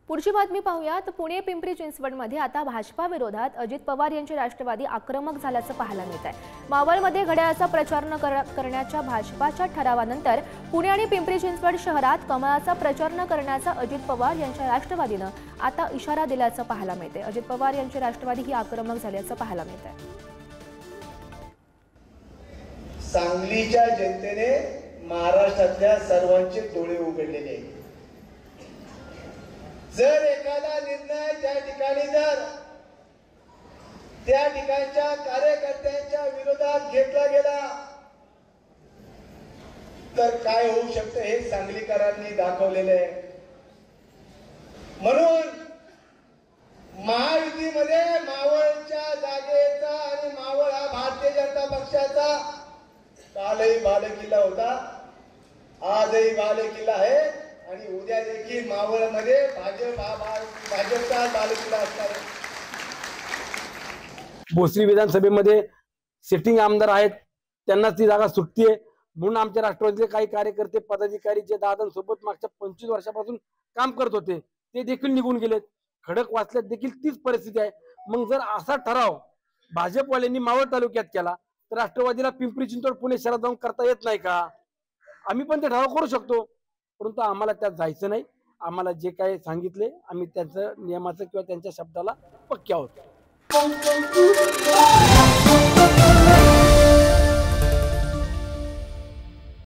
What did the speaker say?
पुढची बातमी पाहूयात। पुणे पिंपरी चिंचवडमध्ये आता भाजपा विरोधात अजित पवार यांचे राष्ट्रवादी आक्रमक झाल्याचं पाहायला मिळत आहे। मावळमध्ये घड्याळाचा प्रचार न करण्याच्या भाजपाच्या ठरावानंतर पुणे आणि पिंपरी चिंचवड शहरात कमळाचा प्रचार न करण्याचा अजित पवार यांच्या राष्ट्रवादीनं आता इशारा दिल्याचं पाहायला मिळते। अजित पवार यांचे राष्ट्रवादी ही आक्रमक झाल्याचं पाहायला मिळत आहे। सांगलीच्या जनतेने महाराष्ट्रातल्या सर्वांचे डोळे उघडलेले आहेत। जर एखादा निर्णय त्या ठिकाणी जर त्या ठिकाणच्या कार्यकर्त्यांच्या विरोधात घेतला गेला तर काय होऊ शकतं हे सांगलीकरांनी दाखवलेलं आहे। म्हणून महायुतीमध्ये मावळच्या जागेचा आणि मावळ हा भारतीय जनता पक्षाचा कालही बालेकिल्ला होता, आजही बालेकिल्ला आहे आणि उद्या देखील मावळमध्ये भाजपचा बालेकिल्ला असणार आहे। भोसरी विधानसभेमध्ये सिटिंग आमदार आहेत, त्यांना ती जागा सुटतीये म्हणून आमच्या राष्ट्रवादीचे काही कार्यकर्ते पदाधिकारी जे दादांसोबत मागच्या 25 वर्षापासून काम करत होते ते देखील निघून गेलेत। खडकवासल्यात देखील तीच परिस्थिती आहे। मग जर असा ठराव भाजपवाल्यांनी मावळ तालुक्यात केला तर राष्ट्रवादीला पिंपरी चिंचवड पुणे शहरात जाऊन करता येत नाही का? आम्ही पण ते ठराव करू शकतो, परंतु आम्हाला त्यात जायचं नाही। आम्हाला जे काही सांगितले आम्ही त्यांच्या नियमाचं किंवा त्यांच्या शब्दाला पक्के आहोत।